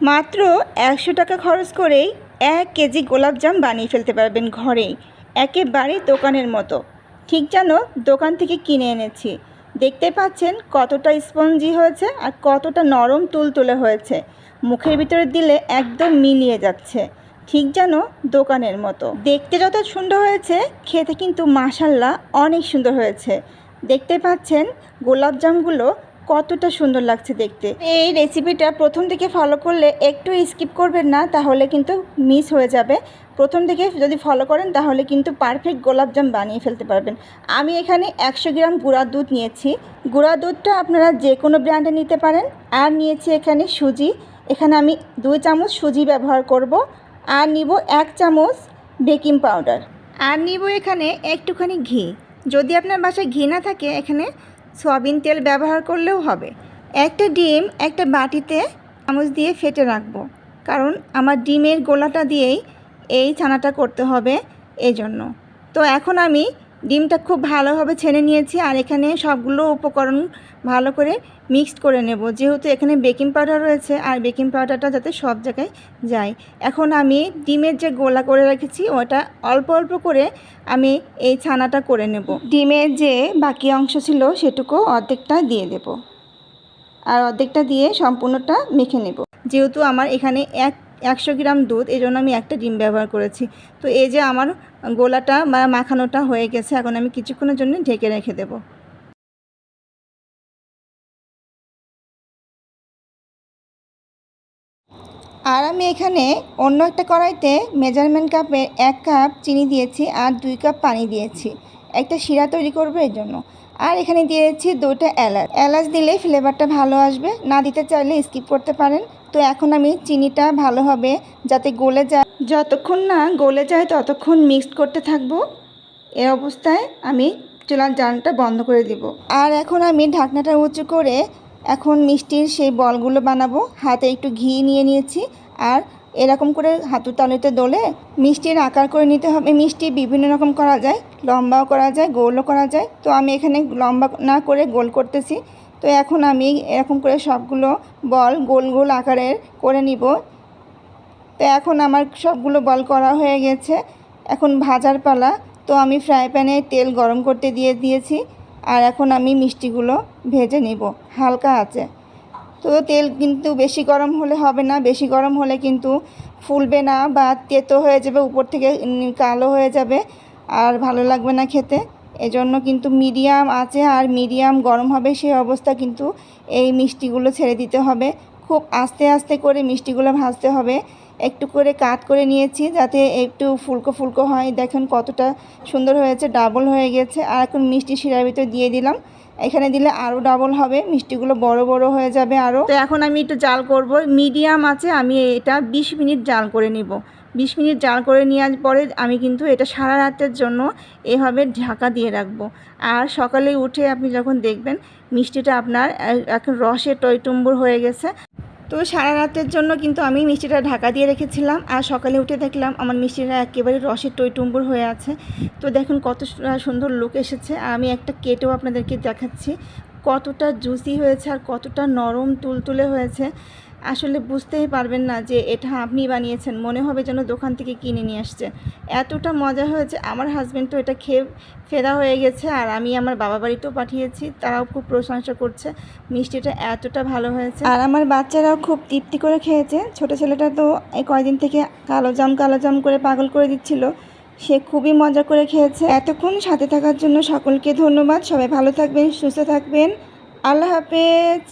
মাত্র 100 টাকা খরচ করেই 1 কেজি গোলাপজাম বানিয়ে ফেলতে পারবেন ঘরেই, একেবারে দোকানের মতো, ঠিক যেন দোকান থেকে কিনে এনেছি। দেখতে পাচ্ছেন কতটা স্পঞ্জি হয়েছে আর কতটা নরম তুলতুলে হয়েছে। মুখের ভিতরে দিলে একদম মিলিয়ে যাচ্ছে, ঠিক যেন দোকানের মতো। দেখতে যত সুন্দর হয়েছে, খেতে কিন্তু মাশাআল্লাহ অনেক সুন্দর হয়েছে। দেখতে পাচ্ছেন গোলাপজামগুলো কতটা সুন্দর লাগছে দেখতে। এই রেসিপিটা প্রথম থেকে ফলো করলে একটু স্কিপ করবেন না, তাহলে কিন্তু মিস হয়ে যাবে। প্রথম থেকে যদি ফলো করেন তাহলে কিন্তু পারফেক্ট গোলাপজাম বানিয়ে ফেলতে পারবেন। আমি এখানে 100 গ্রাম গুঁড়া দুধ নিয়েছি। গুঁড়া দুধটা আপনারা যে কোনো ব্র্যান্ডে নিতে পারেন। আর নিয়েছি এখানে সুজি। এখানে আমি 2 চামচ সুজি ব্যবহার করব। আর নিব 1 চামচ বেকিং পাউডার। আর নিব এখানে একটুখানি ঘি। যদি আপনার বাসায় ঘি না থাকে, এখানে সয়াবিন তেল ব্যবহার করলেও হবে। একটা ডিম একটা বাটিতে চামচ দিয়ে ফেটে রাখবো, কারণ আমার ডিমের গোলাটা দিয়েই এই ছানাটা করতে হবে, এই জন্য। তো এখন আমি ডিমটা খুব ভালোভাবে ছেনে নিয়েছি। আর এখানে সবগুলো উপকরণ ভালো করে মিক্সড করে নেব, যেহেতু এখানে বেকিং পাউডার রয়েছে আর বেকিং পাউডারটা যাতে সব জায়গায় যায়। এখন আমি ডিমের যে গোলা করে রেখেছি ওটা অল্প অল্প করে আমি এই ছানাটা করে নেব। ডিমের যে বাকি অংশ ছিল সেটুকু অর্ধেকটা দিয়ে দেব, আর অর্ধেকটা দিয়ে সম্পূর্ণটা মেখে নেব। যেহেতু আমার এখানে 100 গ্রাম দুধ, এই জন্য আমি একটা ডিম ব্যবহার করেছি। তো এই যে আমার গোলাটা বা মাখানোটা হয়ে গেছে, এখন আমি কিছুক্ষণের জন্য ঢেকে রেখে দেব। আর আমি এখানে অন্য একটা কড়াইতে মেজারমেন্ট কাপে 1 কাপ চিনি দিয়েছি আর 2 কাপ পানি দিয়েছি, একটা শিরা তৈরি করবো এই জন্য। আর এখানে দিয়েছি 2টা এলাচ। এলাচ দিলে ফ্লেভারটা ভালো আসবে, না দিতে চাইলে স্কিপ করতে পারেন। তো এখন আমি চিনিটা ভালোভাবে যাতে গলে যায়, যতক্ষণ না গলে যায় ততক্ষণ মিক্সড করতে থাকবো। এই অবস্থায় আমি চুলার জালটা বন্ধ করে দিব। আর এখন আমি ঢাকনাটা উঁচু করে এখন মিষ্টির সেই বলগুলো বানাবো। হাতে একটু ঘি নিয়ে নিয়েছি, আর এরকম করে হাঁটু তালুতে দলে মিষ্টির আকার করে নিতে হবে। মিষ্টি বিভিন্ন রকম করা যায়, লম্বাও করা যায়, গোলও করা যায়। তো আমি এখানে লম্বা না করে গোল করতেছি। তো এখন আমি এরকম করে সবগুলো বল গোল গোল আকারের করে নিব। তো এখন আমার সবগুলো বল করা হয়ে গেছে, এখন ভাজার পালা। তো আমি ফ্রাই প্যানে তেল গরম করতে দিয়েছি, আর এখন আমি মিষ্টিগুলো ভেজে নিব হালকা আছে। তো তেল কিন্তু বেশি গরম হলে হবে না, বেশি গরম হলে কিন্তু ফুলবে না বা তেতো হয়ে যাবে, উপর থেকে কালো হয়ে যাবে, আর ভালো লাগবে না খেতে। এজন্য কিন্তু মিডিয়াম আছে আর মিডিয়াম গরম হবে, সেই অবস্থা কিন্তু এই মিষ্টিগুলো ছেড়ে দিতে হবে। খুব আস্তে আস্তে করে মিষ্টিগুলো ভাজতে হবে। একটু করে কাট করে নিয়েছি যাতে একটু ফুলকো ফুলকো হয়। দেখেন কতটা সুন্দর হয়েছে, ডাবল হয়ে গেছে। আর এখন মিষ্টি শিরার ভিতরে দিয়ে দিলাম। এখানে দিলে আরও ডাবল হবে, মিষ্টিগুলো বড় বড় হয়ে যাবে আরও। তো এখন আমি একটু জাল করব, মিডিয়াম আছে আমি এটা 20 মিনিট জাল করে নিব। 20 মিনিট জাল করে নেওয়ার পরে আমি কিন্তু এটা সারা রাতের জন্য এভাবে ঢাকা দিয়ে রাখবো। আর সকালে উঠে আপনি যখন দেখবেন মিষ্টিটা আপনার এখন রসে টইটুম্বুর হয়ে গেছে। তো সারা রাতের জন্য কিন্তু আমি মিষ্টিটা ঢাকা দিয়ে রেখেছিলাম, আর সকালে উঠে দেখলাম আমার মিষ্টিটা একেবারে রসের টইটুম্বুর হয়ে আছে। তো দেখুন কত সুন্দর লুক এসেছে। আর আমি একটা কেটেও আপনাদেরকে দেখাচ্ছি কতটা জুসি হয়েছে আর কতটা নরম তুলতুলে হয়েছে। আসলে বুঝতেই পারবেন না যে এটা আপনি বানিয়েছেন, মনে হবে যেন দোকান থেকে কিনে নিয়ে আসছে। এতটা মজা হয়েছে, আমার হাজব্যান্ড তো এটা খেয়ে ফেরা হয়ে গেছে, আর আমি আমার বাবা বাড়িতেও পাঠিয়েছি, তারাও খুব প্রশংসা করছে মিষ্টিটা এতটা ভালো হয়েছে। আর আমার বাচ্চারাও খুব তৃপ্তি করে খেয়েছে। ছোটো ছেলেটা তো এই কয়দিন থেকে কালো জাম করে পাগল করে দিচ্ছিল, সে খুবই মজা করে খেয়েছে। এতক্ষণ সাথে থাকার জন্য সকলকে ধন্যবাদ। সবাই ভালো থাকবেন, সুস্থ থাকবেন। আল্লাহ হাফেজ।